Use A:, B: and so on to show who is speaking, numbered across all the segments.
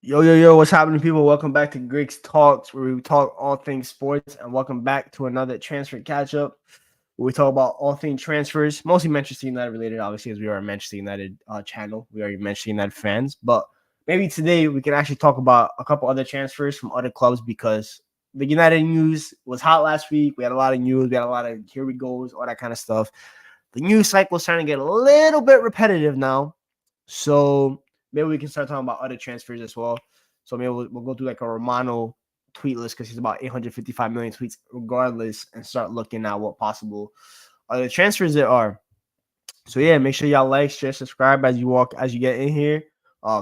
A: Yo, what's happening, people? Welcome back to Greg's Talks, where we talk all things sports, and welcome back to another transfer catch up, where we talk about all things transfers, mostly Manchester United related, obviously, as we are a Manchester United channel. We are Manchester United fans, but maybe today we can actually talk about a couple other transfers from other clubs because the United news was hot last week. We had a lot of news, we had a lot of here we goes, all that kind of stuff. The news cycle is starting to get a little bit repetitive now, so maybe we can start talking about other transfers as well. So maybe we'll go through like a Romano tweet list because he's about 855 million tweets regardless, and start looking at what possible other transfers there are. So yeah, make sure y'all like, share, subscribe as you get in here.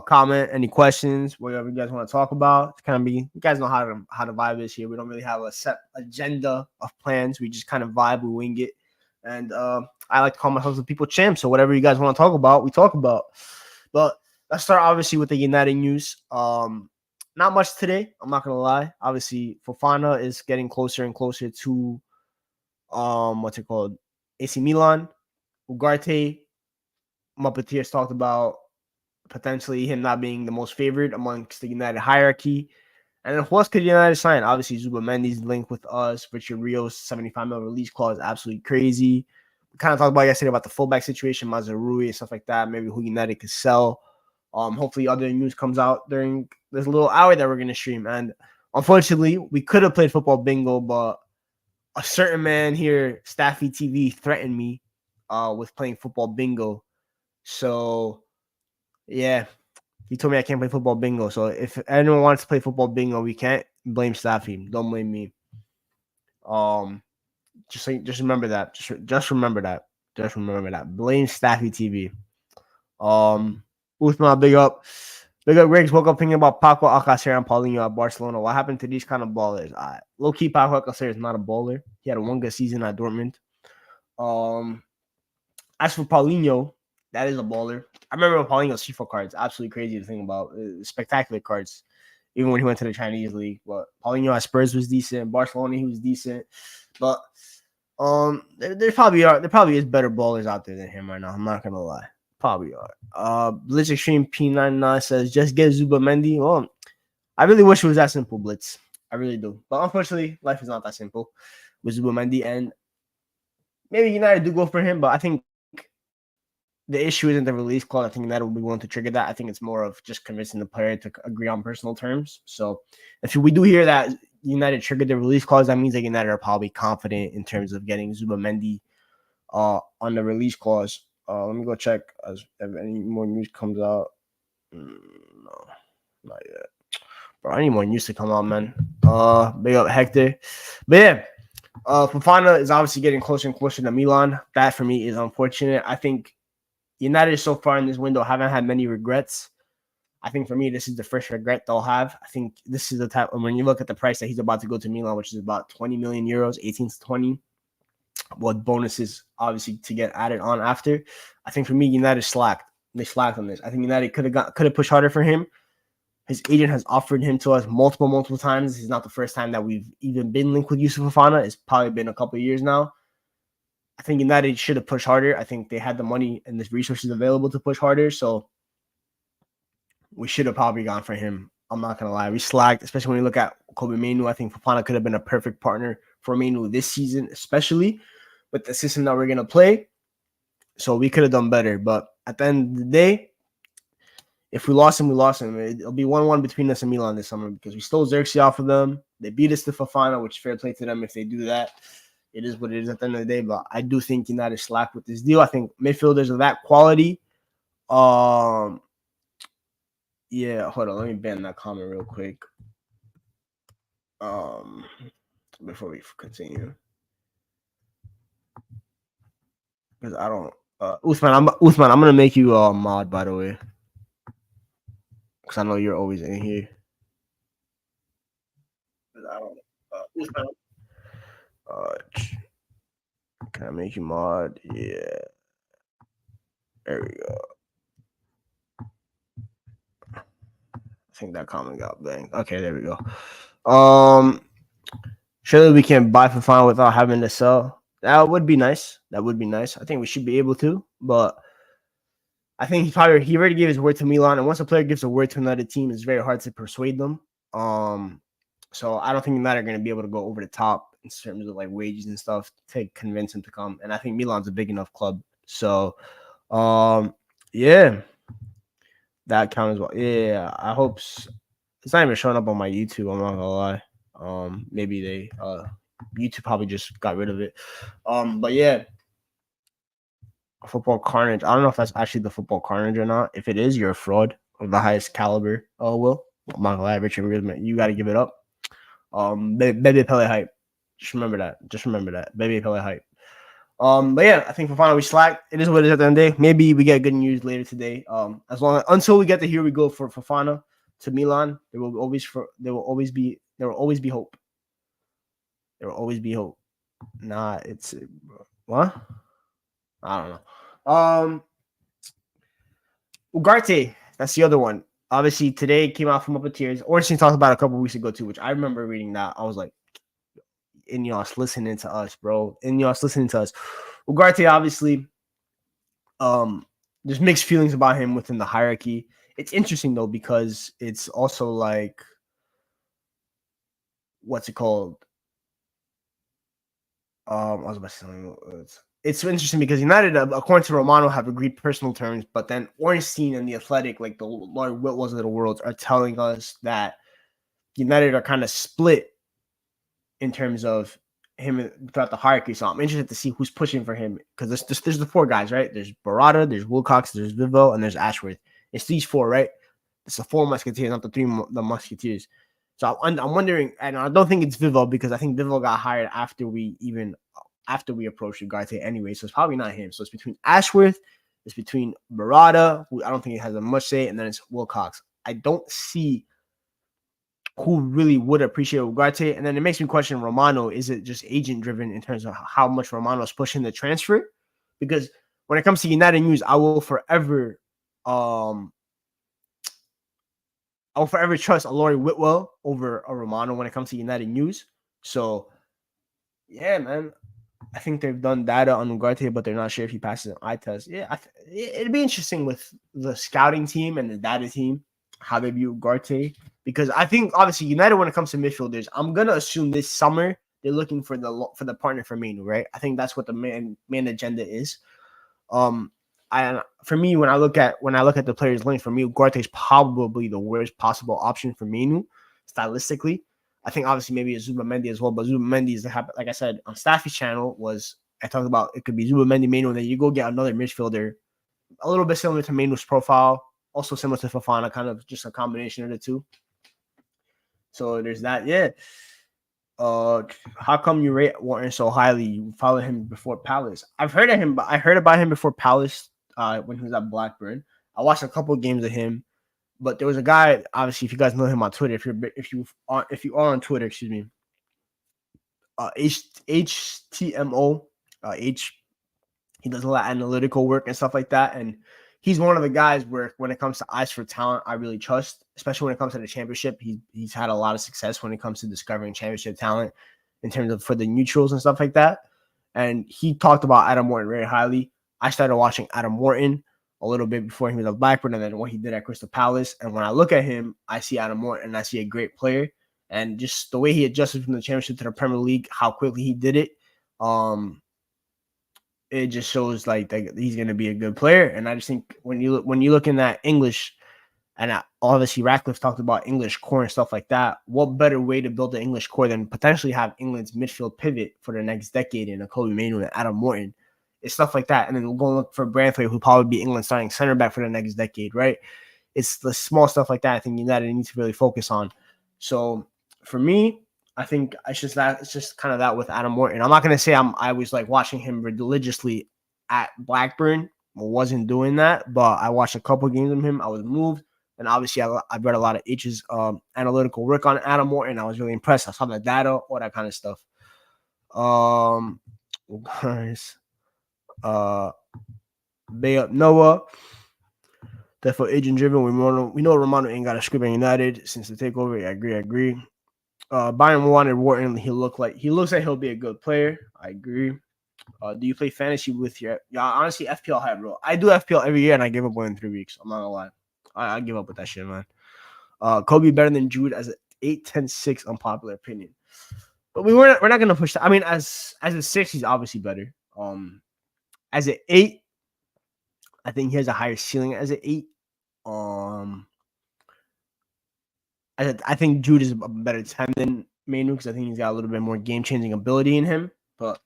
A: Comment any questions, whatever you guys want to talk about. It's kind of be, you guys know how to vibe this here. We don't really have a set agenda of plans. We just kind of vibe, we wing it. And I like to call myself the people champ. So whatever you guys want to talk about, we talk about. But let's start obviously with the United news. Not much today, I'm not gonna lie. Obviously, Fofana is getting closer and closer to what's it called? AC Milan. Ugarte, Muppeteers talked about potentially him not being the most favored amongst the United hierarchy. And then who else could United sign? Obviously, Zubamendi's linked with us. Richard Rios' 75 mil release clause is absolutely crazy. We kind of talked about yesterday about the fullback situation, Mazarui and stuff like that. Maybe who United could sell. Hopefully other news comes out during this little hour that we're going to stream. And unfortunately, we could have played football bingo, but a certain man here, Staffy TV, threatened me with playing football bingo. So, yeah, he told me I can't play football bingo. So if anyone wants to play football bingo, we can't blame Staffy. Don't blame me. Just remember that. Just remember that. Just remember that. Blame Staffy TV. Usman, big up. Big up, Riggs. Woke up thinking about Paco Alcacer and Paulinho at Barcelona. What happened to these kind of ballers? Low key, Paco Alcacer is not a baller. He had a one good season at Dortmund. As for Paulinho, that is a baller. I remember Paulinho's FIFA cards. Absolutely crazy to think about. Spectacular cards. Even when he went to the Chinese league. But Paulinho at Spurs was decent. Barcelona, he was decent. But there probably is better ballers out there than him right now. I'm not gonna lie. Probably are. Blitz Extreme P99 says just get Zubamendi. Well, I really wish it was that simple, Blitz. I really do. But unfortunately, life is not that simple with Zubamendi. And maybe United do go for him, but I think the issue isn't the release clause. I think United will be willing to trigger that. I think it's more of just convincing the player to agree on personal terms. So if we do hear that United triggered the release clause, that means that United are probably confident in terms of getting Zubamendi on the release clause. Let me go check if any more news comes out. No, not yet. Bro, I need more news to come out, man. Big up Hector. But yeah, Fofana is obviously getting closer and closer to Milan. That for me is unfortunate. I think United so far in this window haven't had many regrets. I think for me, this is the first regret they'll have. I think this is the type when you look at the price that he's about to go to Milan, which is about 20 million euros, 18 to 20. What bonuses obviously to get added on after. I think for me, United slacked. They slacked on this. I think United could have pushed harder for him. His agent has offered him to us multiple times. This is not the first time that we've even been linked with Yusuf Fofana. It's probably been a couple of years now. I think United should have pushed harder. I think they had the money and the resources available to push harder. So we should have probably gone for him. I'm not going to lie. We slacked, especially when you look at Kobe Mainoo. I think Fofana could have been a perfect partner for Mainoo this season, especially with the system that we're going to play. So we could have done better. But at the end of the day, if we lost him, we lost him. It'll be 1-1 between us and Milan this summer because we stole Zirkzee off of them. They beat us to Fofana, which fair play to them if they do that. It is what it is at the end of the day. But I do think United slack with this deal. I think midfielders of that quality. Yeah, hold on. Let me ban that comment real quick. Before we continue. Because I don't Usman, I'm gonna make you a mod, by the way. Because I know you're always in here. I don't Usman. Can I make you mod? Yeah. There we go. I think that comment got banged. Okay, there we go. Surely we can buy Fofana without having to sell. That would be nice. I think we should be able to, but I think he already gave his word to Milan, and once a player gives a word to another team, it's very hard to persuade them. So I don't think United are going to be able to go over the top in terms of like wages and stuff to convince him to come. And I think Milan's a big enough club. So, yeah, that counts as well. Yeah, I hope it's not even showing up on my YouTube. I'm not gonna lie. Maybe they YouTube probably just got rid of it. But yeah, football carnage. I don't know if that's actually the football carnage or not. If it is, you're a fraud of the highest caliber. Oh, Will. I'm not gonna lie, Richard Riedman, you got to give it up. Baby Pele hype. Just remember that. Just remember that. Baby Pele hype. But yeah, I think Fofana we slack. It is what it is at the end of the day. Maybe we get good news later today. As long as until we get to here we go for Fofana to Milan, there will always be hope. There will always be hope. Nah, it's what? I don't know. Ugarte, that's the other one. Obviously, today came out from Up with Tears. Orson talked about it a couple weeks ago too, which I remember reading that. I was like, Ineos listening to us, bro. Ineos listening to us. Ugarte, obviously, there's mixed feelings about him within the hierarchy. It's interesting though because it's also like, what's it called? I was about to say it's interesting because United, according to Romano, have agreed personal terms, but then Ornstein and the Athletic, like the Lord Whitwells of the world, are telling us that United are kind of split in terms of him throughout the hierarchy. So I'm interested to see who's pushing for him because there's the four guys, right? There's Barada, there's Wilcox, there's Vivo, and there's Ashworth. It's these four, right? It's the four Musketeers, not the Musketeers. So I'm wondering, and I don't think it's Vivo because I think Vivo got hired after we approached Ugarte anyway. So it's probably not him. So it's between Ashworth, it's between Barada, who I don't think he has a much say, and then it's Wilcox. I don't see who really would appreciate Ugarte. And then it makes me question Romano. Is it just agent driven in terms of how much Romano's pushing the transfer? Because when it comes to United news, I will forever trust a Laurie Whitwell over a Romano when it comes to United news. So yeah, man. I think they've done data on Ugarte, but they're not sure if he passes an eye test. Yeah, it'd be interesting with the scouting team and the data team how they view Ugarte, because I think obviously United, when it comes to midfielders, I'm gonna assume this summer they're looking for the partner for Mainoo, right? I think that's what the main agenda is. For me, when I look at the players linked, for me, Ugarte is probably the worst possible option for Mainoo stylistically. I think obviously maybe it's Zubamendi as well, but Zubamendi is like I said on Staffy's channel I talked about it could be Zubamendi, Mainoo, and then you go get another midfielder, a little bit similar to Mainoo's profile, also similar to Fofana, kind of just a combination of the two. So there's that. Yeah. How come you rate Wharton so highly? You followed him before Palace. I've heard of him, but I heard about him before Palace. When he was at Blackburn, I watched a couple of games of him. But there was a guy, obviously, if you guys know him on Twitter, if you are on Twitter, excuse me, HTMO, he does a lot of analytical work and stuff like that, and he's one of the guys where when it comes to eyes for talent, I really trust, especially when it comes to the championship. He's had a lot of success when it comes to discovering championship talent in terms of for the neutrals and stuff like that. And he talked about Adam Wharton very highly. I started watching Adam Wharton a little bit before he was at Blackburn and then what he did at Crystal Palace. And when I look at him, I see Adam Wharton and I see a great player. And just the way he adjusted from the championship to the Premier League, how quickly he did it, it just shows like that he's going to be a good player. And I just think when you look in that English, and obviously Ratcliffe talked about English core and stuff like that, what better way to build the English core than potentially have England's midfield pivot for the next decade in a Kobe Mainoo and Adam Wharton? It's stuff like that. And then we'll go look for Branthwaite, who'll probably be England's starting center back for the next decade, right? It's the small stuff like that I think United needs to really focus on. So for me, I think it's just kind of that with Adam Wharton. I'm not going to say I was like watching him religiously at Blackburn. I wasn't doing that, but I watched a couple games of him. I was moved. And obviously, I read a lot of H's analytical work on Adam Wharton. I was really impressed. I saw the data, all that kind of stuff. Guys, Bay Up Noah. Therefore, agent driven. We know Romano ain't got a script in United since the takeover. I agree. Bayern wanted Wharton. He looks like he'll be a good player. I agree. Do you play fantasy with your? Yeah, honestly, FPL high, bro. I do FPL every year, and I give up within 3 weeks. I'm not gonna lie. I give up with that shit, man. Kobe better than Jude as an 8-10-6 unpopular opinion. But we're not gonna push that. I mean, as a 6, he's obviously better. As an 8, I think he has a higher ceiling as an 8. Um, I think Jude is a better 10 than Mainoo because I think he's got a little bit more game changing ability in him. But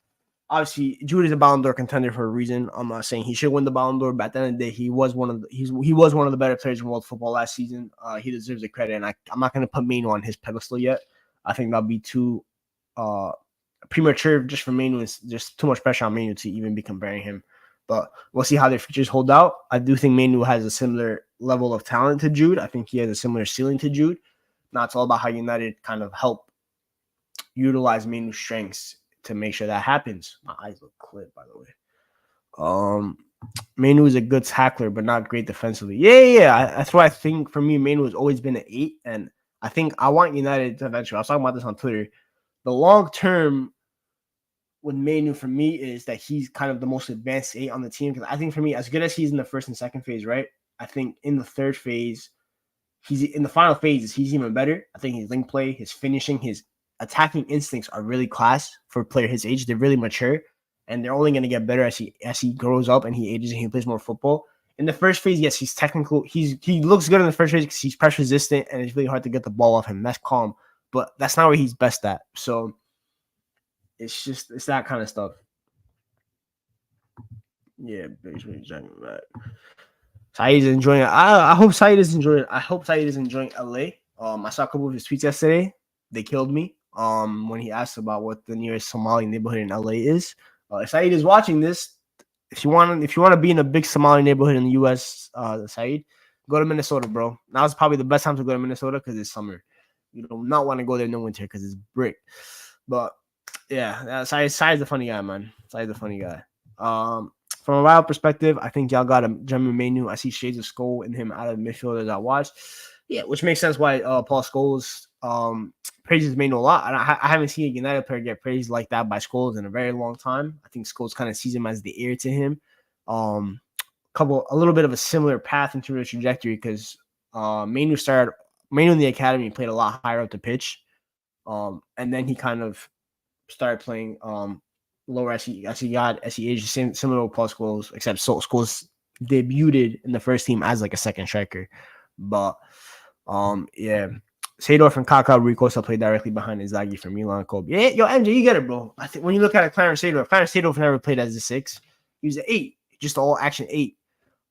A: obviously, Jude is a Ballon d'Or contender for a reason. I'm not saying he should win the Ballon d'Or, but at the end of the day, he was one of the better players in world football last season. He deserves the credit, and I'm not going to put Mainoo on his pedestal yet. I think that'll be too premature just for Mainoo. It's just too much pressure on Mainoo to even be comparing him. But we'll see how their futures hold out. I do think Mainoo has a similar level of talent to Jude. I think he has a similar ceiling to Jude. Now it's all about how United kind of help utilize Mainoo's strengths to make sure that happens. My eyes look clear, by the way. Mainoo is a good tackler, but not great defensively. Yeah. That's why I think for me, Mainoo has always been an 8, and I think I want United to eventually. I was talking about this on Twitter. The long term with Mainoo for me is that he's kind of the most advanced 8 on the team. Because I think for me, as good as he's in the first and second phase, right? I think in the third phase, he's in the final phases, he's even better. I think his link play, his finishing, his attacking instincts are really class for a player his age. They're really mature, and they're only going to get better as he grows up and he ages and he plays more football. In the first phase, yes, he's technical. He looks good in the first phase because he's pressure resistant and it's really hard to get the ball off him. That's calm, but that's not where he's best at. So it's that kind of stuff. Yeah, basically, right. Saeed is enjoying it. I hope Saeed is enjoying it. I hope Saeed is enjoying LA. I saw a couple of his tweets yesterday. They killed me. When he asked about what the nearest Somali neighborhood in LA is. If Saeed is watching this, if you want to be in a big Somali neighborhood in the US, Saeed, go to Minnesota, bro. Now's probably the best time to go to Minnesota because it's summer. You do not want to go there in the winter because it's brick. But yeah, Saeed's a funny guy, man. Saeed's a funny guy. From a wild perspective, I think y'all got a Jeremy Mainoo. I see shades of Scholes in him out of midfielders I watched. Yeah, which makes sense why Paul Scholes praises Mainoo a lot. And I haven't seen a United player get praised like that by Scholes in a very long time. I think Scholes kind of sees him as the heir to him. A little bit of a similar path into the trajectory because Mainoo in the academy played a lot higher up the pitch. And then he kind of started playing lower as he aged, similar to Paul Scholes, except Scholes debuted in the first team as like a second striker. But yeah, Seedorf and Kaká Ricosa played directly behind Inzaghi for Milan and Kobe. Yeah, yo, MJ, you get it, bro. I think when you look at Clarence Seedorf never played as a 6. He was an 8, just all action 8.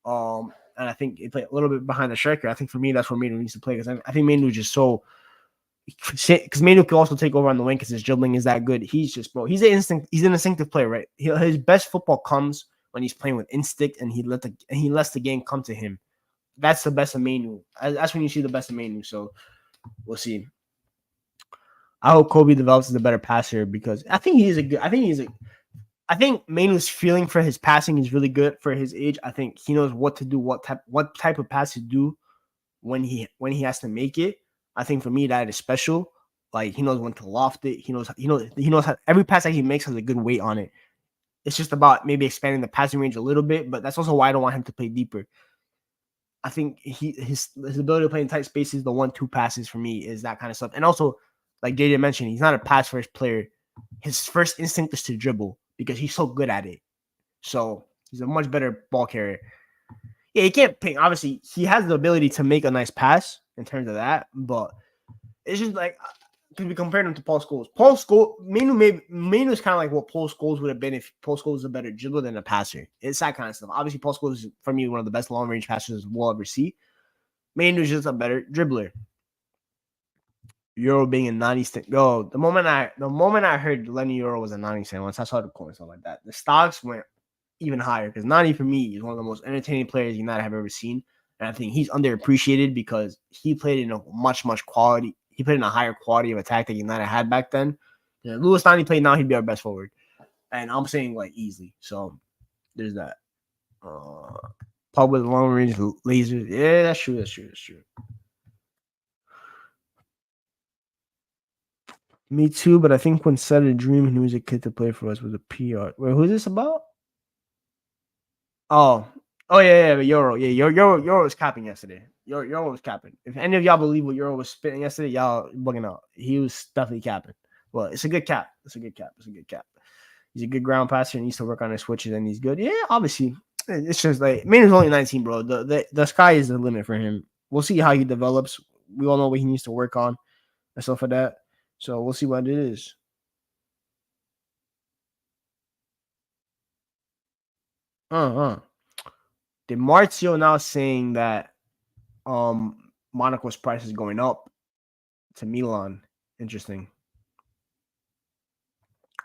A: And I think he played a little bit behind the striker. I think for me, that's where Mainoo needs to play because I think Mainoo is just so. Because Mainoo can also take over on the wing because his dribbling is that good. He's just, bro. He's an instinctive player, right? His best football comes when he's playing with instinct and he lets the game come to him. That's the best of Mainoo. That's when you see the best of Mainoo. So we'll see. I hope Kobe develops as a better passer because I think I think Mainoo's feeling for his passing is really good for his age. I think he knows what to do, what type of pass to do when he has to make it. I think for me that is special. Like he knows when to loft it. He knows how every pass that he makes has a good weight on it. It's just about maybe expanding the passing range a little bit, but that's also why I don't want him to play deeper. I think his ability to play in tight spaces, the 1-2 passes for me is that kind of stuff. And also, like JJ mentioned, he's not a pass first player. His first instinct is to dribble because he's so good at it. So he's a much better ball carrier. Yeah, he can't ping. Obviously, he has the ability to make a nice pass in terms of that, but it's just like because we compared him to Paul Scholes. Mainoo is kind of like what Paul Scholes would have been if Paul Scholes was a better dribbler than a passer. It's that kind of stuff. Obviously, Paul Scholes is for me one of the best long range passers we'll ever see. Mainoo is just a better dribbler. Euro being a 90 cent. Yo, the moment I heard Lenny Euro was a 90 cent once I saw the coin and stuff like that, the stocks went even higher because Nani for me is one of the most entertaining players United have ever seen. And I think he's underappreciated because he played in a much quality. He played in a higher quality of attack that United had back then. If Lewis Nani played now, he'd be our best forward. And I'm saying like easily. So there's that. Pub with long range lasers. Yeah, that's true. Me too, but I think when said a dream when he was a kid to play for us was a PR. Wait, who's this about? Oh, oh yeah, Euro. Yeah, Euro was capping yesterday. Euro was capping. If any of y'all believe what Euro was spitting yesterday, y'all bugging out. He was definitely capping. Well, it's a good cap. It's a good cap. It's a good cap. He's a good ground passer and needs to work on his switches, and he's good. Yeah, obviously. It's just like Mainoo's only 19, bro. The sky is the limit for him. We'll see how he develops. We all know what he needs to work on and stuff like that. So we'll see what it is. Uh-huh. DeMarzio now saying that Monaco's price is going up to Milan. Interesting.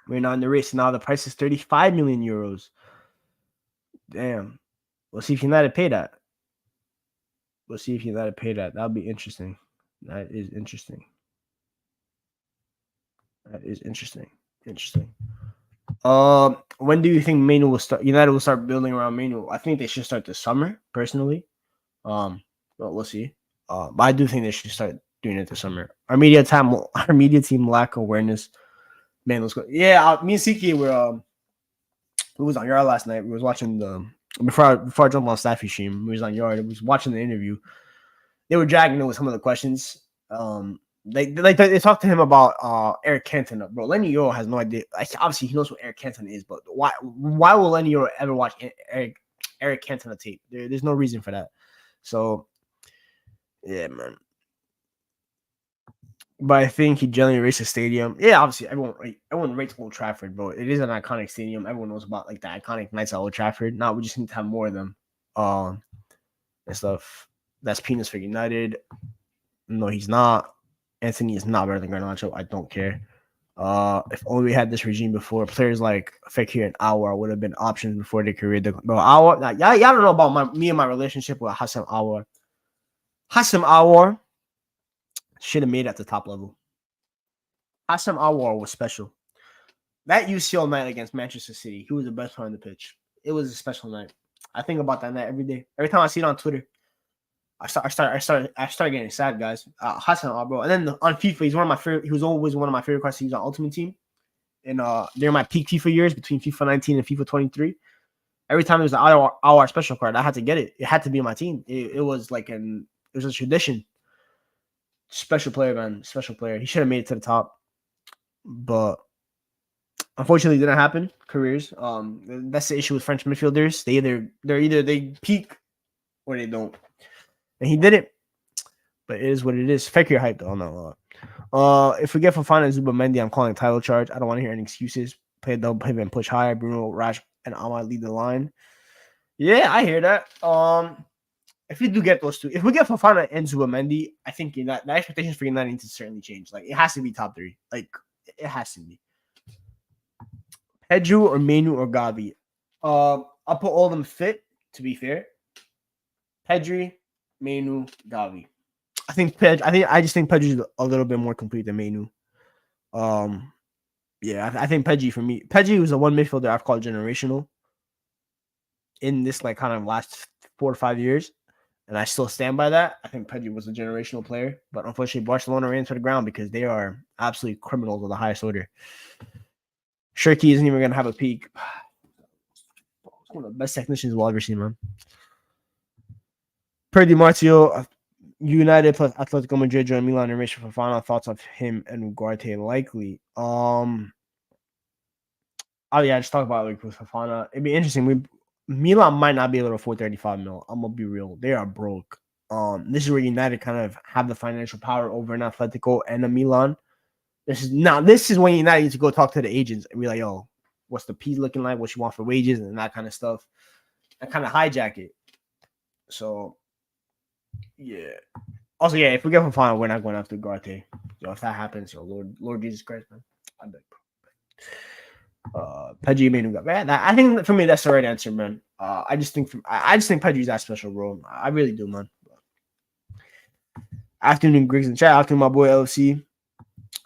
A: We're not in the race now. The price is 35 million euros. Damn. We'll see if United pay that. We'll see if United pay that. That'll be interesting. That is interesting. That is interesting. Interesting. When do you think Mainoo will start? United will start building around Mainoo. I think they should start this summer, personally. But we'll see. But I do think they should start doing it this summer. Our media team lack awareness. Man, let's go. Yeah, me and Siki were we was on Yard last night. We was watching the before I jumped on Staffy stream. We was on Yard. We was watching the interview. They were dragging it with some of the questions. They talked to him about Eric Cantona, bro. Lenny Euro has no idea. Like, obviously, he knows what Eric Cantona is, but why will Lenny Euro ever watch Eric Cantona tape? There's no reason for that. So, yeah, man. But I think he generally rates the stadium. Yeah, obviously, everyone rates Old Trafford, bro. It is an iconic stadium. Everyone knows about like the iconic nights at Old Trafford. Now we just need to have more of them, and stuff. That's penis for United. No, he's not. Anthony is not better than Garnacho. I don't care. If only we had this regime before, players like Fekir and Aouar would have been options before their career. Bro, Aouar, y'all don't know about me and my relationship with Hassam Aouar. Hassam Aouar should have made it at the top level. Hassam Aouar was special. That UCL night against Manchester City, he was the best player on the pitch. It was a special night. I think about that night every day. Every time I see it on Twitter, I start getting sad, guys. Hassan, bro. And then on FIFA, he's one of my favorite. He was always one of my favorite cards to use on Ultimate Team. And during my peak FIFA years, between FIFA 19 and FIFA 23, every time there was an hour special card, I had to get it. It had to be on my team. It was like it was a tradition. Special player, man. Special player. He should have made it to the top, but unfortunately, it didn't happen. Careers. That's the issue with French midfielders. They peak or they don't. And he did it, but it is what it is. Fekir hype though. No. If we get Fofana and Zubamendi, I'm calling title charge. I don't want to hear any excuses. Play double pivot and push higher. Bruno, Rash, and Ahmad lead the line. Yeah, I hear that. If we do get those two, if we get Fofana and Zubamendi, I think the expectations for United need to certainly change. Like, it has to be top 3. Like, it has to be. Pedro or Mainoo or Gavi. I'll put all of them fit, to be fair. Pedri, Mainoo, Gavi. I just think Pedri's a little bit more complete than Mainoo. Yeah, I think Pedri for me. Pedri was the one midfielder I've called generational in this like kind of last 4 or 5 years, and I still stand by that. I think Pedri was a generational player, but unfortunately, Barcelona ran to the ground because they are absolutely criminals of the highest order. Zirkzee isn't even gonna have a peak. One of the best technicians we'll ever see, man. Per DiMarzio, United plus Atletico Madrid join Milan and race for Fofana. Thoughts of him and Ugarte likely. Oh yeah, just talk about like with Fofana. It'd be interesting. Milan might not be able to afford 35 mil. I'm gonna be real. They are broke. This is where United kind of have the financial power over an Atletico and a Milan. This is when United needs to go talk to the agents and be like, yo, what's the P looking like? What you want for wages and that kind of stuff. And kind of hijack it. So yeah. Also, yeah, if we get Fofana, we're not going after Ugarte. Yo, if that happens, yo, Lord Jesus Christ, man. I beg. Pedri Mainoo, man. I think for me that's the right answer, man. I just think Pedri's that special, bro. I really do, man. Afternoon Griggs in chat. Afternoon, my boy LC.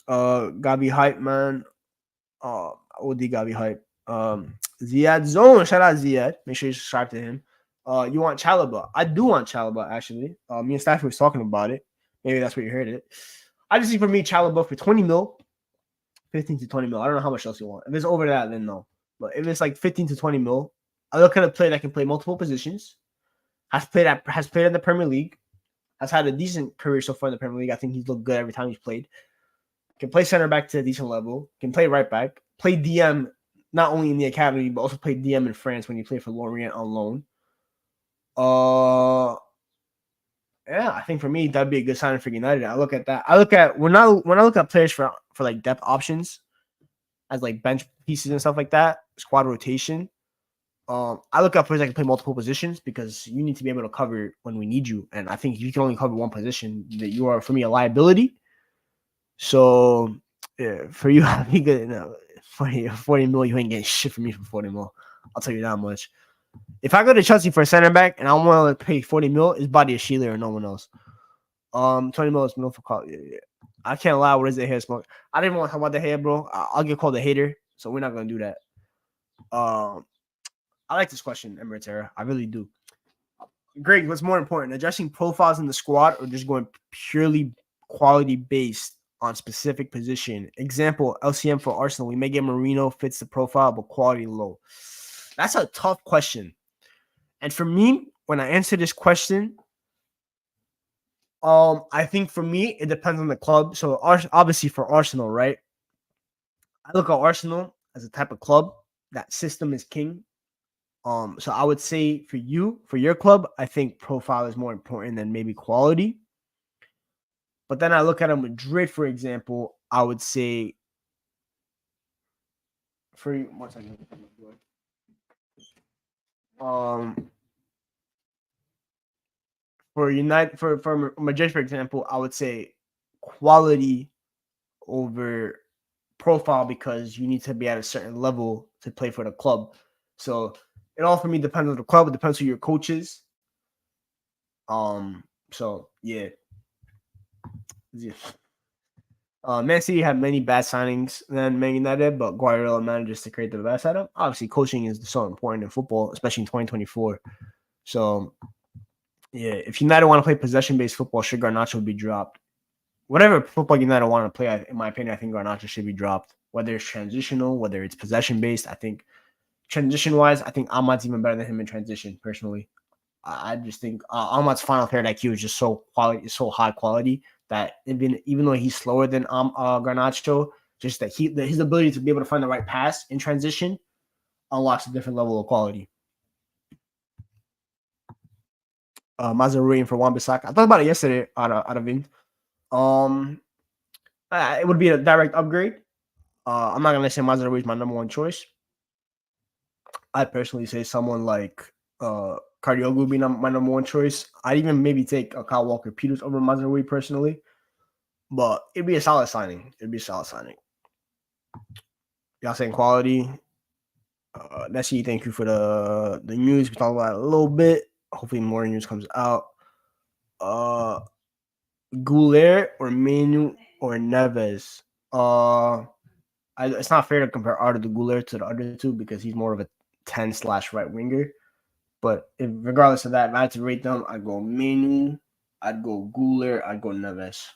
A: Gabi hype, man. OD Gabi hype. Ziad Zone. Shout out Ziad. Make sure you subscribe to him. You want Chalaba? I do want Chalaba, actually. Me and Stafford was talking about it. Maybe that's where you heard it. I just think for me, Chalaba for 20 mil. 15 to 20 mil. I don't know how much else you want. If it's over that, then no. But if it's like 15 to 20 mil, I look at a player that can play multiple positions, has played in the Premier League, has had a decent career so far in the Premier League. I think he's looked good every time he's played. Can play center back to a decent level, can play right back, play DM not only in the academy, but also play DM in France when he played for Lorient on loan. Yeah, I think for me that'd be a good signing for United. I look at that. When I look at players for like depth options as like bench pieces and stuff like that, squad rotation. I look at players that can play multiple positions because you need to be able to cover when we need you. And I think if you can only cover one position, that you are, for me, a liability. So yeah, for you, I think 40 mil, you ain't getting shit from me for 40 mil. I'll tell you that much. If I go to Chelsea for a center back and I want to pay 40 mil, it's Body Sheila or no one else. 20 mil is no for call. Yeah. I can't lie. What is the hair smoke? I didn't want to talk about the hair, bro. I'll get called a hater, so we're not gonna do that. I like this question, Emirates Era. I really do. Greg, what's more important, addressing profiles in the squad or just going purely quality based on specific position? Example, LCM for Arsenal. We may get Mainoo, fits the profile, but quality low. That's a tough question. And for me, when I answer this question, I think for me, it depends on the club. So obviously for Arsenal, right? I look at Arsenal as a type of club that system is king. So I would say for your club, I think profile is more important than maybe quality. But then I look at a Madrid, for example, I would say for 1 second. For United, for Madrid, for example, I would say quality over profile because you need to be at a certain level to play for the club. So it all for me depends on the club. It depends who your coach is. So yeah. Man City had many bad signings than Man United, but Guardiola manages to create the best out of them. Obviously, coaching is so important in football, especially in 2024. So yeah, if United want to play possession-based football, should Garnacho be dropped? Whatever football United want to play, in my opinion, I think Garnacho should be dropped. Whether it's transitional, whether it's possession-based, I think transition-wise, I think Ahmad's even better than him in transition, personally. I just think Ahmad's final third IQ is just so high quality that even though he's slower than Garnacho, just that his ability to be able to find the right pass in transition unlocks a different level of quality. Mazarui for Wan-Bissaka. I thought about it yesterday out of Vint. It would be a direct upgrade. I'm not gonna say Mazarui is my number one choice. I personally say someone like Kardiogu would be my number one choice. I'd even maybe take Kyle Walker-Peters over Mazarui personally, but it'd be a solid signing. Y'all saying quality. Nessie, thank you for the news. We talked about it a little bit. Hopefully more news comes out. Goulet or Mainoo or Neves. It's not fair to compare Arda de Goulet to the other two because he's more of a 10/right winger. But regardless of that, if I had to rate them, I'd go Mainoo, I'd go Goulet, I'd go Neves.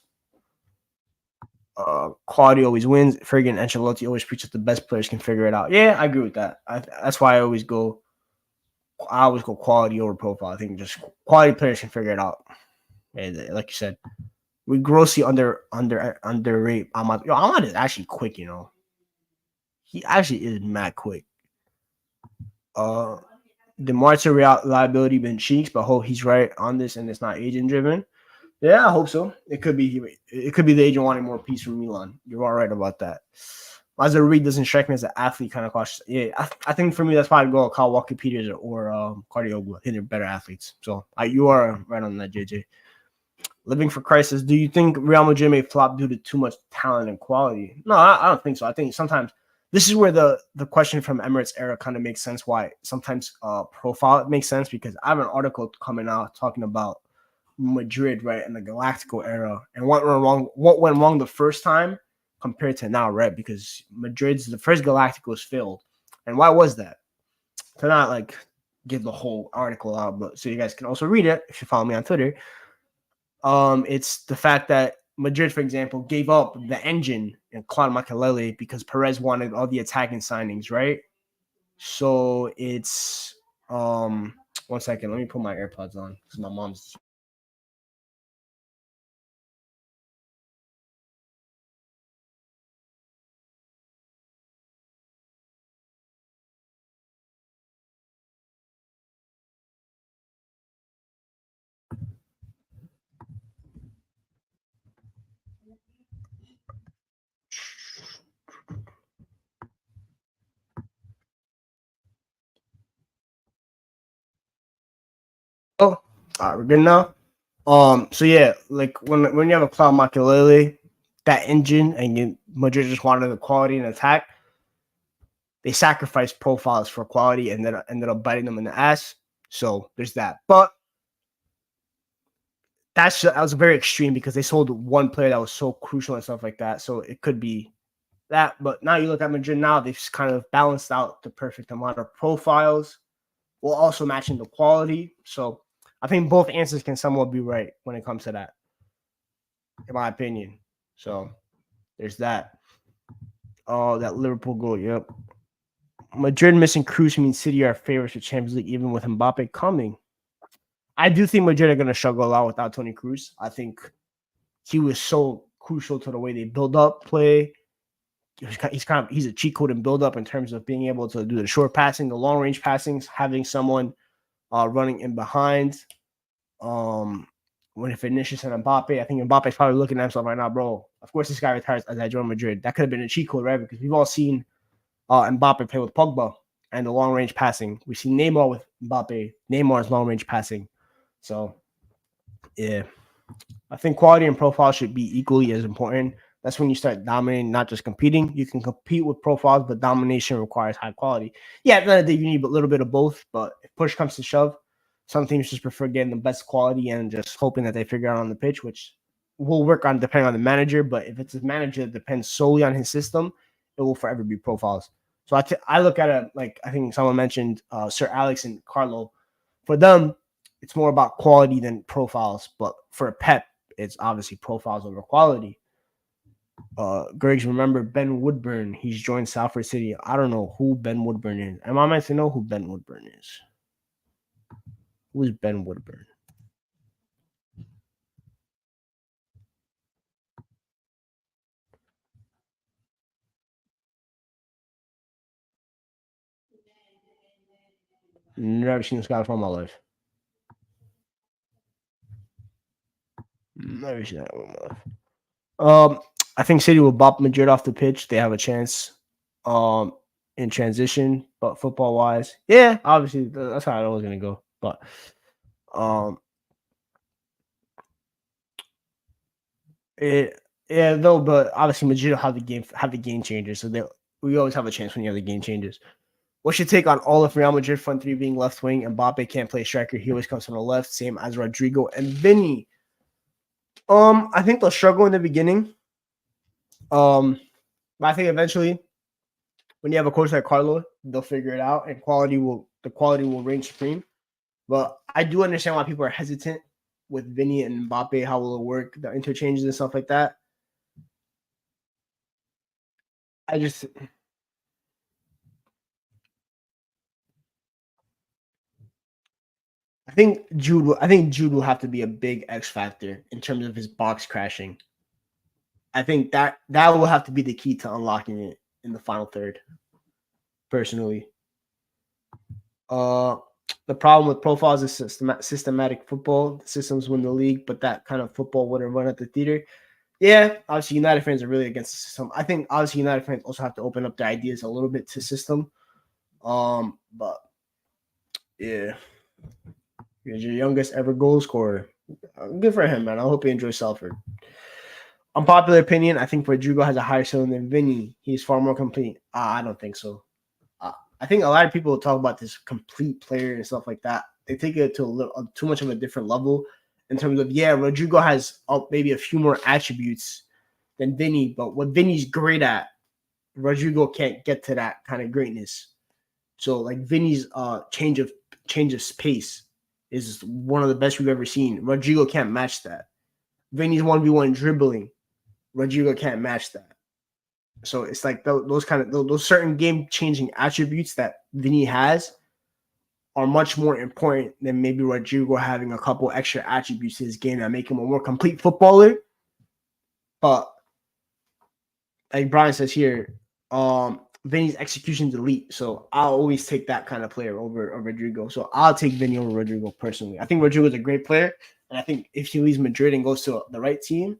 A: Quality always wins. Fergie and Ancelotti always preach that the best players can figure it out. Yeah, I agree with that. That's why I always go quality over profile. I think just quality players can figure it out. And like you said, we grossly underrate Ahmad. Yo, Ahmad is actually quick, you know. He actually is mad quick. The Marta reliability been cheeks, but hope he's right on this and it's not agent driven. Yeah, I hope so. It could be the agent wanting more peace from Milan. You're all right about that. Mazarui doesn't strike me as an athlete kind of cautious. Yeah, I think for me that's probably go Kyle Walker-Peters or Kardiogu. I think they're better athletes. So you are right on that, JJ. Living for Crisis. Do you think Real Madrid may flop due to too much talent and quality? No, I don't think so. I think sometimes this is where the question from Emirates Era kind of makes sense. Why sometimes profile makes sense because I have an article coming out talking about Madrid, right, in the Galactico era and what went wrong the first time compared to now, right? Because the first Galacticos failed. And why was that? To not like give the whole article out, but so you guys can also read it if you follow me on Twitter. It's the fact that Madrid, for example, gave up the engine and Claude Makelele because Perez wanted all the attacking signings, right? So it's 1 second. Let me put my AirPods on because my mom's. Oh, all right, we're good now. So yeah, like when you have a Cloud Makelele, that engine, and Madrid just wanted the quality and attack, they sacrificed profiles for quality and then ended up biting them in the ass. So there's that. But that was very extreme because they sold one player that was so crucial and stuff like that. So it could be that. But now you look at Madrid now, they've kind of balanced out the perfect amount of profiles while also matching the quality. So I think both answers can somewhat be right when it comes to that, in my opinion. So there's that. Oh, that Liverpool goal. Yep. Madrid missing Cruz means City are favorites for Champions League, even with Mbappe coming. I do think Madrid are going to struggle a lot without Toni Kroos. I think he was so crucial to the way they build up play. He's a cheat code in build up in terms of being able to do the short passing, the long range passings, having someone running in behind. When it finishes and Mbappe, I think Mbappe's probably looking at himself right now, bro. Of course, this guy retires as I join Madrid. That could have been a cheat code, right? Because we've all seen Mbappe play with Pogba and the long range passing. We've seen Neymar with Mbappe, Neymar's long range passing. So, yeah, I think quality and profile should be equally as important. That's when you start dominating, not just competing. You can compete with profiles, but domination requires high quality. Yeah, at the end of the day, you need a little bit of both. But if push comes to shove, some teams just prefer getting the best quality and just hoping that they figure out on the pitch, which will work on depending on the manager. But if it's a manager that depends solely on his system, it will forever be profiles. So I look at it like I think someone mentioned Sir Alex and Carlo. For them, it's more about quality than profiles. But for Pep, it's obviously profiles over quality. Greg's remember Ben Woodburn. He's joined Salford City. I don't know who Ben Woodburn is. Am I meant to know who Ben Woodburn is? Who is Ben Woodburn? Never seen this guy before in my life. Never seen that in my life. I think City will bop Madrid off the pitch. They have a chance. In transition, but football wise, yeah, obviously that's how I was gonna go. But um, it yeah though, but obviously Madrid will have the game changers, so we always have a chance when you have the game changers. What's your take on all of Real Madrid front three being left wing? And Mbappe can't play striker; he always comes from the left, same as Rodrigo and Vinny. I think they'll struggle in the beginning. But I think eventually, when you have a coach like Carlo, they'll figure it out, and the quality will reign supreme. But I do understand why people are hesitant with Vinny and Mbappe. How will it work? The interchanges and stuff like that. I just, I think Jude will have to be a big X factor in terms of his box crashing. I think that will have to be the key to unlocking it in the final third. Personally, uh, the problem with profiles is systematic football. The systems win the league, but that kind of football wouldn't run at the theater. Yeah, obviously United fans are really against the system. I think obviously United fans also have to open up their ideas a little bit to system. But yeah, he's your youngest ever goal scorer. Good for him, man. I hope he enjoys Salford. Unpopular opinion: I think Rodrigo has a higher ceiling than Vinny. He's far more complete. I don't think so. I think a lot of people talk about this complete player and stuff like that. They take it to too much of a different level in terms of Rodrigo has maybe a few more attributes than Vinny, but what Vinny's great at, Rodrigo can't get to that kind of greatness. So like Vinny's change of pace is one of the best we've ever seen. Rodrigo can't match that. Vinny's 1v1 dribbling. Rodrigo can't match that. So it's like those kind of those certain game changing attributes that Vinny has are much more important than maybe Rodrigo having a couple extra attributes to his game that make him a more complete footballer. But like Brian says here, Vinny's execution's elite. So I'll always take that kind of player over Rodrigo. So I'll take Vinny over Rodrigo personally. I think Rodrigo's a great player. And I think if he leaves Madrid and goes to the right team,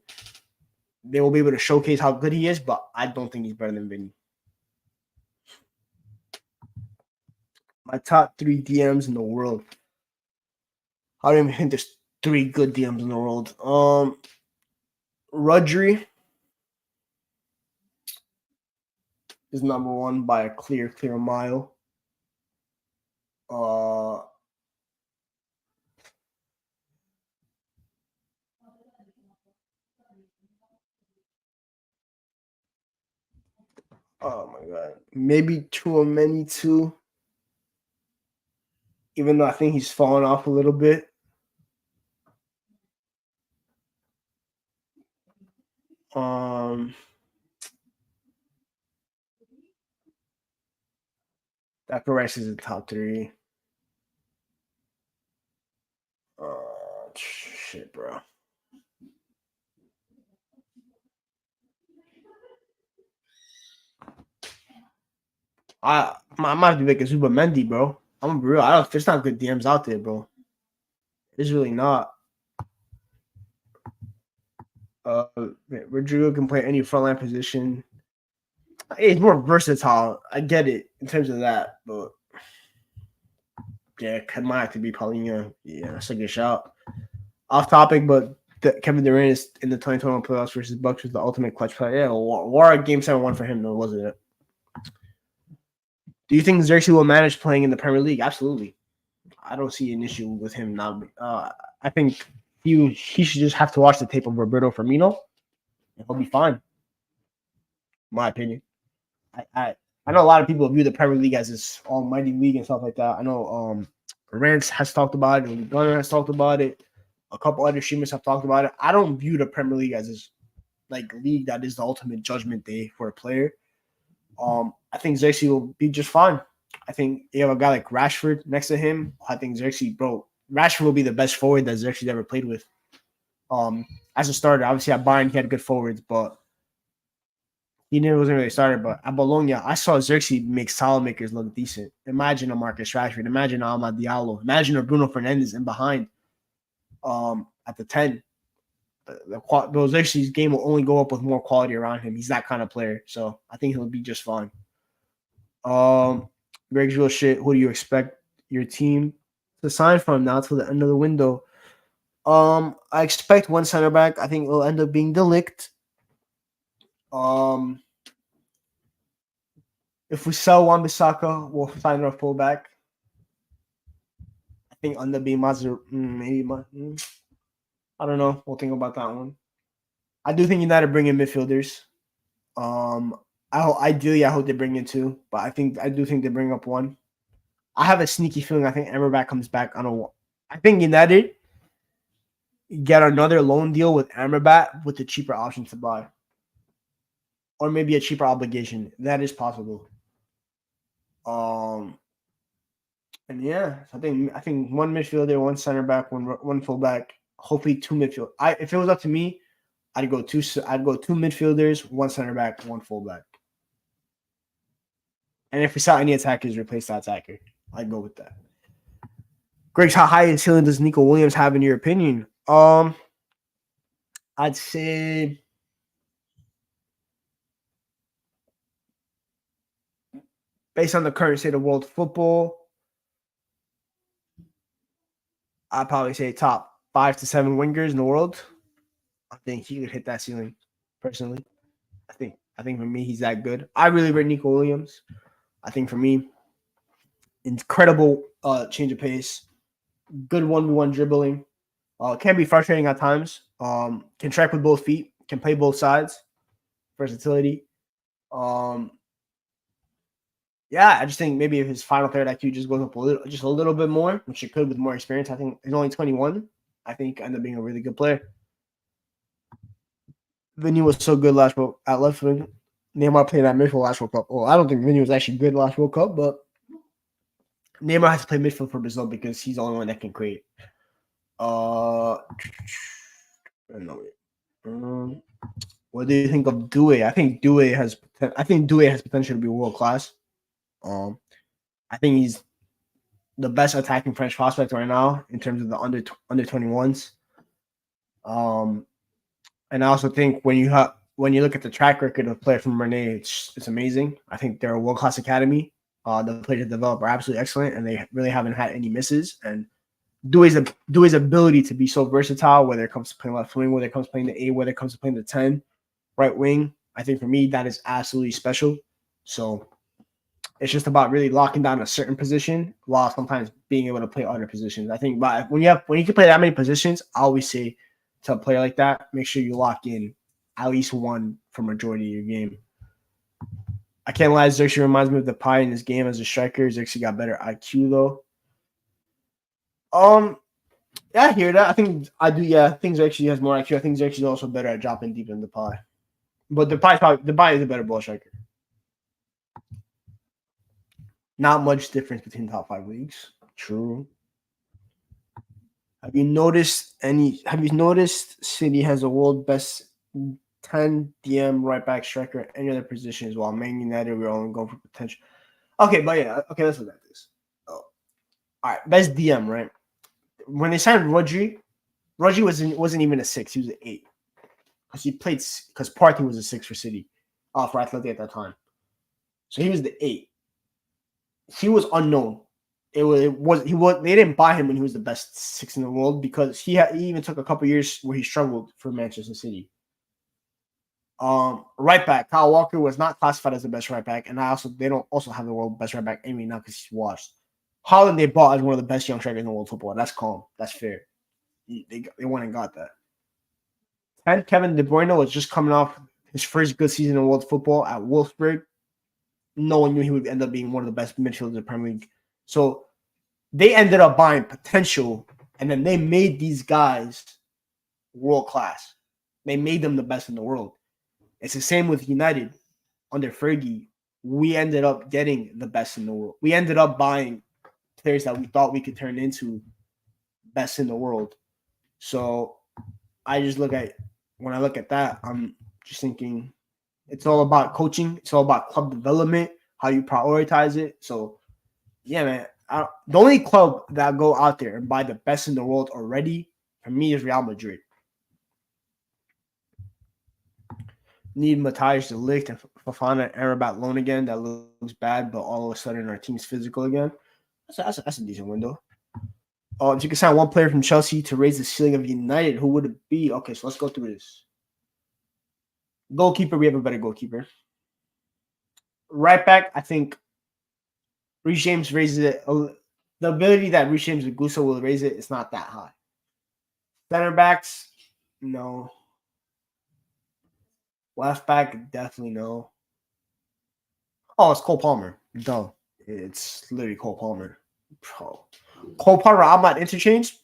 A: they will be able to showcase how good he is, but I don't think he's better than Vinny. My top 3 DMs in the world. I don't even think there's 3 good DMs in the world. Rodri is number 1 by a clear mile. Oh my god. Maybe Tchouaméni too. Even though I think he's fallen off a little bit. That Perez is the top 3. Shit, bro. I might have to make a Zubamendi, bro. I'm gonna be real. There's not good DMs out there, bro. There's really not. Rodrigo can play any frontline position. He's more versatile. I get it in terms of that, but yeah, it might have to be Paulinho. Yeah, that's a good shout. Off topic, but Kevin Durant is in the 2021 playoffs versus Bucks was the ultimate clutch play. Yeah, War game 7-1 for him, though, wasn't it? Do you think Zirkzee will manage playing in the Premier League? Absolutely. I don't see an issue with him now. I think he should just have to watch the tape of Roberto Firmino, and he'll be fine. In my opinion. I know a lot of people view the Premier League as this almighty league and stuff like that. I know Rance has talked about it, Gunner has talked about it, a couple other streamers have talked about it. I don't view the Premier League as this like league that is the ultimate judgment day for a player. I think Zirkzee will be just fine. I think you have a guy like Rashford next to him. I think Zirkzee, Rashford will be the best forward that Zirkzee's ever played with. As a starter, obviously at Bayern he had good forwards, but he wasn't really started. But at Bologna, I saw Zirkzee make Salamakers look decent. Imagine a Marcus Rashford. Imagine a Amad Diallo. Imagine a Bruno Fernandes in behind. At the 10. Zirkzee's game will only go up with more quality around him. He's that kind of player. So I think he'll be just fine. Greg's real shit. Who do you expect your team to sign from now till the end of the window? I expect one center back. I think it'll end up being De Ligt. If we sell Wan-Bissaka, we'll sign our fullback. I think end up being maybe. I don't know. We'll think about that one. I do think United bring in midfielders. Ideally, I hope they bring in 2, but I do think they bring up 1. I have a sneaky feeling I think Amrabat comes back. I think United get another loan deal with Amrabat with the cheaper option to buy, or maybe a cheaper obligation. That is possible. And yeah, I think 1 midfielder, 1 center back, 1 fullback. Hopefully 2 midfield. If it was up to me, I'd go 2 midfielders, 1 center back, 1 fullback. And if we saw any attackers, replace that attacker. I'd go with that. Greg's, how high a ceiling does Nico Williams have in your opinion? I'd say based on the current state of world football, I'd probably say top 5 to 7 wingers in the world. I think he could hit that ceiling, personally. I think for me, he's that good. I really rate Nico Williams. I think for me, incredible change of pace, good 1v1 dribbling. Can be frustrating at times. Can track with both feet, can play both sides. Versatility. Yeah, I just think maybe if his final third IQ just goes up a little bit more, which it could with more experience. I think he's only 21. I think end up being a really good player. Vinny was so good at left wing. Neymar played at midfield last World Cup. Well, I don't think Vinny was actually good last World Cup, but Neymar has to play midfield for Brazil because he's the only one that can create. I don't know. What do you think of Doué? I think Doué has potential to be world class. I think he's the best attacking French prospect right now in terms of the under 21s. And I also think when you look at the track record of players from Rennes, it's amazing. I think they're a world class academy. The players that develop are absolutely excellent, and they really haven't had any misses. And Doué's ability to be so versatile, whether it comes to playing left wing, whether it comes to playing the 8, whether it comes to playing the 10, right wing, I think for me that is absolutely special. So it's just about really locking down a certain position while sometimes being able to play other positions. I think when you can play that many positions, I always say to a player like that, make sure you lock in at least one for majority of your game. I can't lie, Zirkzee reminds me of the pie in this game as a striker. Zirkzee got better IQ though. Yeah, I hear that. I think I do. Yeah, I think Zirkzee has more IQ. I think Zirkzee is also better at dropping deep in the pie. But the pie is a better ball striker. Not much difference between top 5 leagues. True. Have you noticed City has the world best 10 DM right back striker at any other positions while Man United we're only going for potential. Okay, but yeah, okay, let's look at this. Oh. All right, best DM, right? When they signed Rodri wasn't even a 6, he was an 8. Because Partey was a 6 for City, for Athletic at that time. So he was the 8. He was unknown. They didn't buy him when he was the best 6 in the world because he even took a couple years where he struggled for Manchester City. Right back, Kyle Walker was not classified as the best right back, and they don't also have the world best right back anyway now because he's washed. Haaland they bought as one of the best young strikers in the world football. That's calm. That's fair. They went and got that. And Kevin De Bruyne was just coming off his first good season in world football at Wolfsburg. No one knew he would end up being one of the best midfielders in the Premier League. So they ended up buying potential, and then they made these guys world class. They made them the best in the world. It's the same with United under Fergie. We ended up getting the best in the world. We ended up buying players that we thought we could turn into best in the world. So when I look at that, I'm just thinking it's all about coaching. It's all about club development, how you prioritize it. So, yeah, man. The only club that go out there and buy the best in the world already, for me, is Real Madrid. Need Matthijs de Ligt and Fofana and Amrabat loan again. That looks bad, but all of a sudden our team's physical again. That's a decent window. If you could sign one player from Chelsea to raise the ceiling of United, who would it be? Okay, so let's go through this. Goalkeeper, we have a better goalkeeper. Right back, I think Reece James raises it. The ability that Reece James and Gusto will raise it is not that high. Center backs, no. Left back, definitely no. Oh, it's Cole Palmer. Duh. It's literally Cole Palmer. Bro. Cole Palmer, I'm not interchange?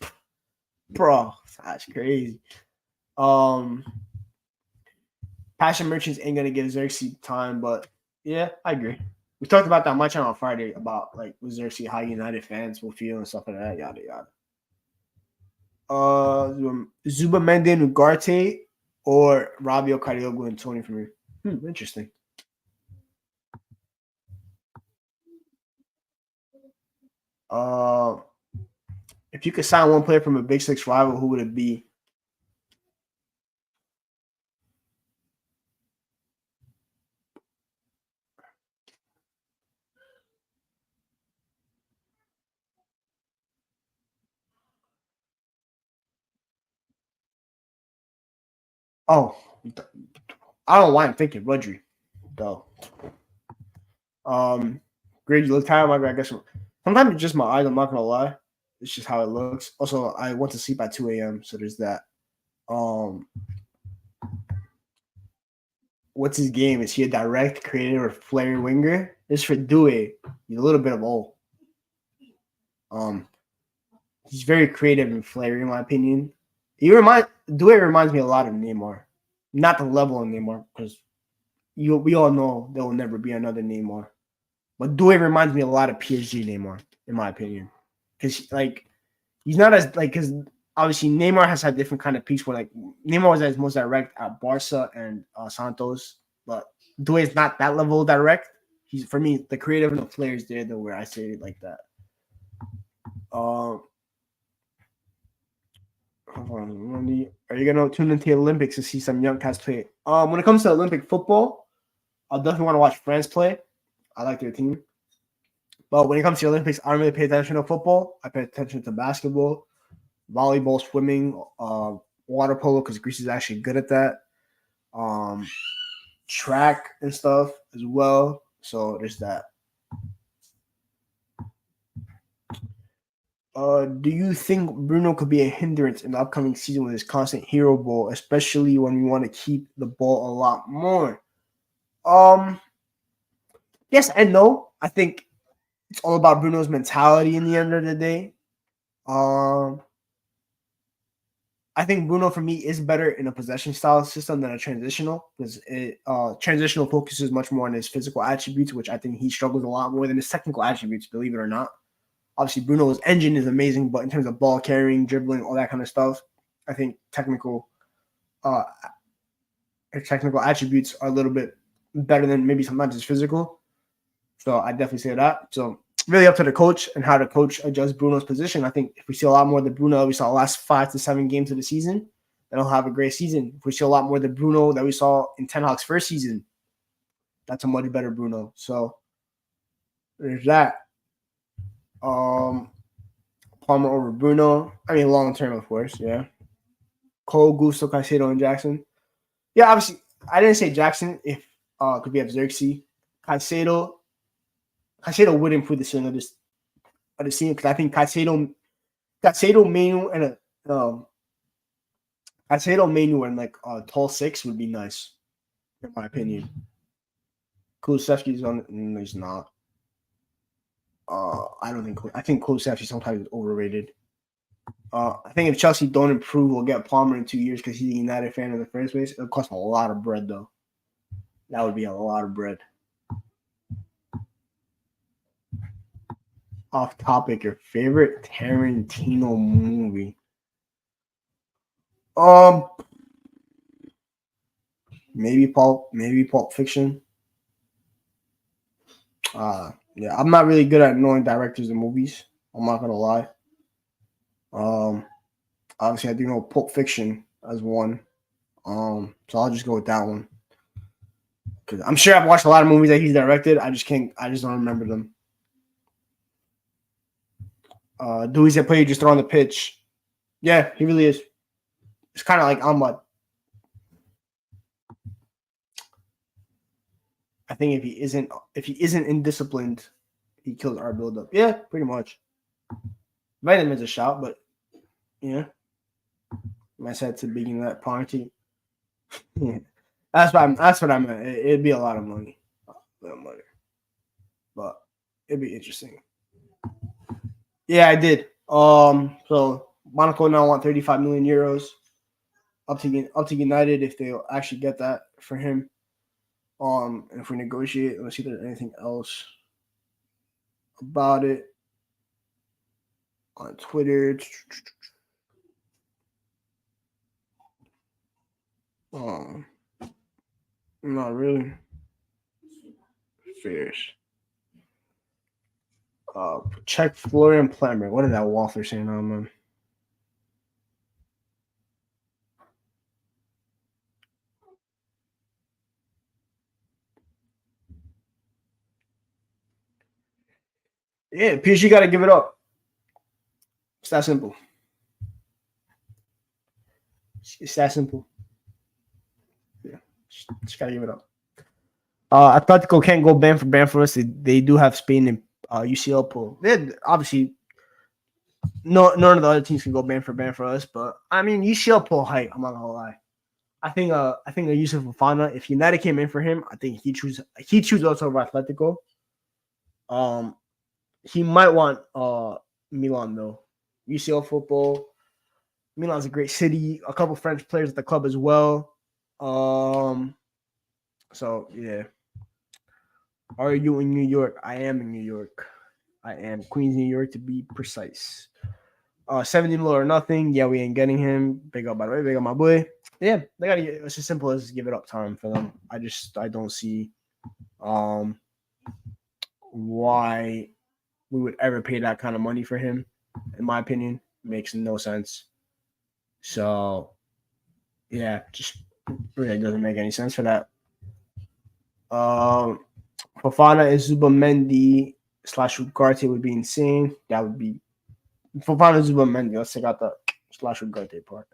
A: Bro, that's crazy. Passion Merchants ain't going to give Zirkzee time, but yeah, I agree. We talked about that on my channel on Friday about like with Zirkzee, how United fans will feel and stuff like that, yada yada. Zubamendi and Ugarte or Rabiot, Karaoke, and Tony for me. Interesting. If you could sign one player from a Big Six rival, who would it be? Oh, I don't know why I'm thinking Rodri, though. Greg, you look tired, I guess. Sometimes it's just my eyes. I'm not gonna lie. It's just how it looks. Also, I went to sleep at 2 a.m. So there's that. What's his game? Is he a direct creative or flare winger? This for Doué. He's a little bit of all. He's very creative and flary, in my opinion. Doué reminds me a lot of Neymar. Not the level of Neymar, because we all know there will never be another Neymar. But Doué reminds me a lot of PSG Neymar, in my opinion, because like he's not as like because obviously Neymar has had different kind of peaks where like Neymar was at his most direct at Barca and Santos, but Doué is not that level direct. He's for me the creative and the flair is there though where I say it like that. Are you gonna tune into the Olympics to see some young cats play? When it comes to Olympic football, I'll definitely want to watch France play. I like their team. But when it comes to the Olympics, I don't really pay attention to football. I pay attention to basketball, volleyball, swimming, water polo because Greece is actually good at that. Track and stuff as well. So there's that. Do you think Bruno could be a hindrance in the upcoming season with his constant hero ball, especially when we want to keep the ball a lot more? Yes and no. I think it's all about Bruno's mentality in the end of the day. I think Bruno for me is better in a possession style system than a transitional because transitional focuses much more on his physical attributes, which I think he struggles a lot more than his technical attributes, believe it or not. Obviously, Bruno's engine is amazing, but in terms of ball carrying, dribbling, all that kind of stuff, I think technical attributes are a little bit better than maybe sometimes his physical. So I definitely say that. So really up to the coach and how the coach adjusts Bruno's position. I think if we see a lot more of the Bruno we saw the last 5 to 7 games of the season, then he'll have a great season. If we see a lot more of the Bruno that we saw in Ten Hag's first season, that's a much better Bruno. So there's that. Palmer over Bruno. I mean, long term, of course. Yeah. Cole, Gusto, Caicedo, and Jackson. Yeah, obviously, I didn't say Jackson if could we have Zirkzee. Caicedo would improve the ceiling of the scene because I think Caicedo, Mainoo, and Caicedo, Mainoo, and like tall 6 would be nice, in my opinion. Kulusevski's on. No, he's not. I don't think. I think Kulusevski sometimes is overrated. I think if Chelsea don't improve, we'll get Palmer in 2 years because he's a United fan in the first place. It'll cost a lot of bread, though. That would be a lot of bread. Off topic, your favorite Tarantino movie? Maybe Pulp Fiction. Yeah, I'm not really good at knowing directors and movies. I'm not gonna lie. Obviously I do know Pulp Fiction as one. So I'll just go with that one. Cause I'm sure I've watched a lot of movies that he's directed. I just don't remember them. Dewey's a player you just throw on the pitch. Yeah, he really is. It's kind of like Ahmad. I think if he isn't indisciplined, he kills our build-up. Yeah, pretty much. Vitamins a shout, but yeah. I said to begin that party. Yeah. That's what I'm at. It'd be a lot of money. But it'd be interesting. Yeah, I did. So Monaco now want 35 million euros up to United if they'll actually get that for him. And if we negotiate, let's see if there's anything else about it on Twitter. Not really. Fierce. Check Florian Plamber. What is that Walther saying on man? Yeah, PSG got to give it up. It's that simple. It's that simple. Yeah, just got to give it up. Atletico can't go ban for us. They do have Spain and UCL pool. Obviously, none of the other teams can go ban for us. But I mean, UCL pool height. I'm not gonna lie. I think a Yusuf Fofana. If United came in for him, I think he choose us over Atletico. He might want Milan though. UCL football. Milan's a great city. A couple French players at the club as well. Um. So yeah, are you in New York? I am in New York. I am Queens, New York, to be precise. 70 mil or nothing. Yeah, we ain't getting him. Big up, by the way. Big up, my boy. Yeah, they gotta get. It's as simple as give it up time for them. I don't see um why we would ever pay that kind of money for him. In my opinion, makes no sense. So yeah, just really doesn't make any sense for that. Um, Fofana and Zubamendi slash Ugarte would be insane. That would be Fofana and Zubamendi. Let's take out the slash Ugarte part.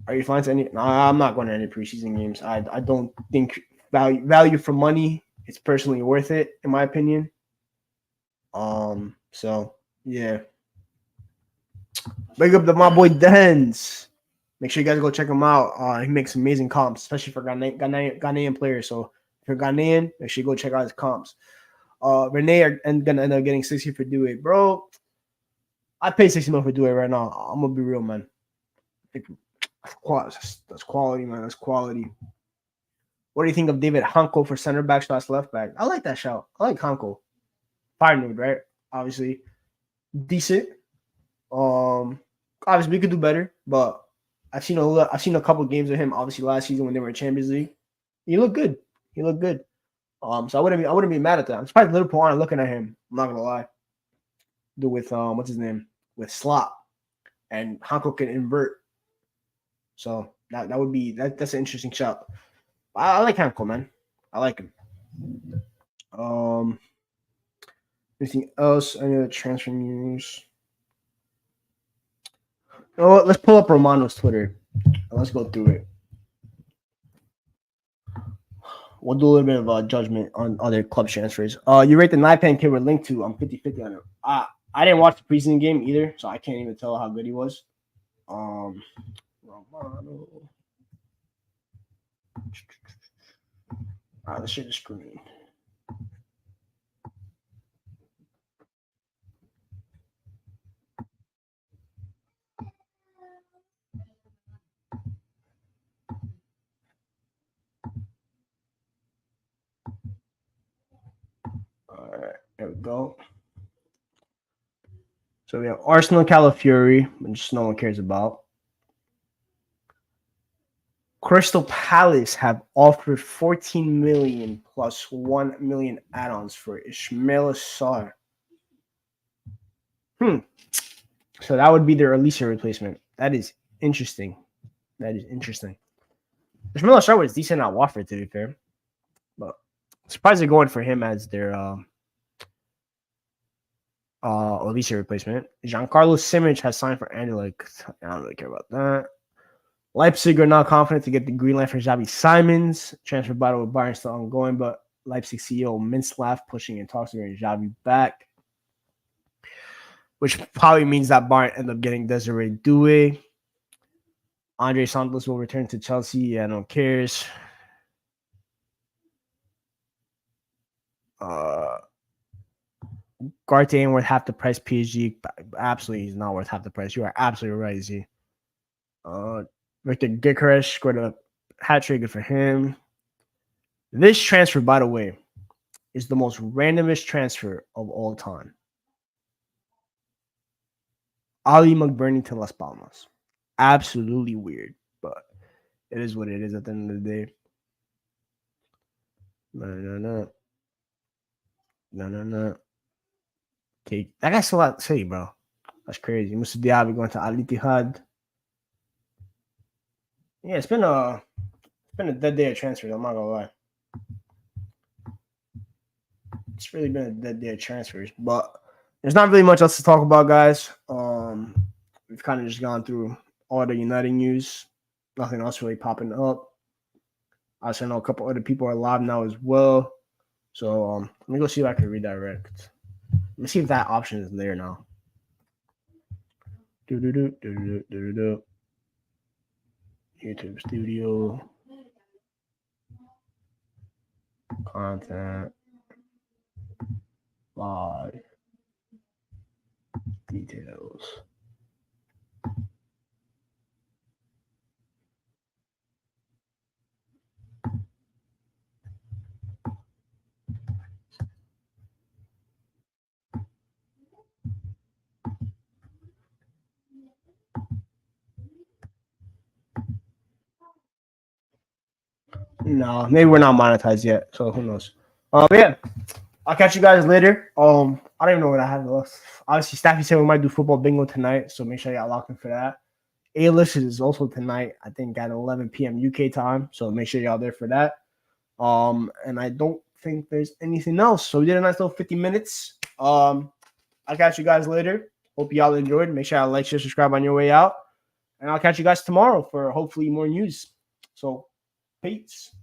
A: Are you fine to any? No, I'm not going to any preseason games. I don't think value for money is personally worth it in my opinion. So yeah, big up to my boy Dens. Make sure you guys go check him out. He makes amazing comps, especially for Ghanaian players. So if you're Ghanaian, make sure you go check out his comps. Renee are gonna end up getting 60 for Due, bro. I pay 60 mil for Due right now. I'm gonna be real, man. That's quality, man. That's quality. What do you think of David Hanko for center back slash left back? I like that shout. I like Hanko. Fire nude, right? Obviously, decent. Obviously we could do better, but I've seen a couple games of him. Obviously last season when they were in Champions League, he looked good. He looked good. So I wouldn't be mad at that. I'm surprised Liverpool aren't looking at him. I'm not gonna lie. Do with what's his name with Slot and Hanko can invert. So that would be that's an interesting shot. I like Hanko, man. I like him. Um, anything else? Any other transfer news? You know what? Let's pull up Romano's Twitter. Let's go through it. We'll do a little bit of judgment on other club transfers. You rate the Naipan kid we're linked to. I'm 50-50 on it. I didn't watch the preseason game either, so I can't even tell how good he was. Romano. All right, let's share the screen. All right, there we go. So we have Arsenal Calafiori, which no one cares about. Crystal Palace have offered 14 million plus 1 million add-ons for Ismail Sarr. So that would be their Elisa replacement. That is interesting. Ismail Sarr was decent at Watford, to be fair, but surprised they're going for him as their Elisa replacement. Giancarlo Simic has signed for Anderlecht. I don't really care about that. Leipzig are now confident to get the green light for Xavi Simons. Transfer battle with Bayern still ongoing, but Leipzig CEO Minslav pushing and talks to bring Xavi back, which probably means that Bayern end up getting Desiree Doué. Andre Santos will return to Chelsea. Yeah, no one cares. Ugarte ain't worth half the price. PSG, absolutely, he's not worth half the price. You are absolutely right, Z. Victor Gyökeres scored a hat trick. Good for him. This transfer, by the way, is the most randomest transfer of all time. Ali McBurney to Las Palmas. Absolutely weird, but it is what it is at the end of the day. No. Okay, that guy's still at the city, bro. That's crazy. Mr. Diaby going to Al Ittihad. Yeah, it's been a dead day of transfers. I'm not gonna lie. It's really been a dead day of transfers, but there's not really much else to talk about, guys. We've kind of just gone through all the United news. Nothing else really popping up. I also know a couple other people are live now as well. So let me go see if I can redirect. Let me see if that option is there now. YouTube Studio. Content. Live. Details. No, maybe we're not monetized yet, so who knows? Yeah, I'll catch you guys later. I don't even know what I have left. Obviously, Staffy said we might do football bingo tonight, so make sure y'all lock in for that. A-list is also tonight, I think at 11 p.m. UK time, so make sure y'all there for that. And I don't think there's anything else. So we did a nice little 50 minutes. I'll catch you guys later. Hope y'all enjoyed. Make sure y'all like, share, subscribe on your way out. And I'll catch you guys tomorrow for hopefully more news. So, peace.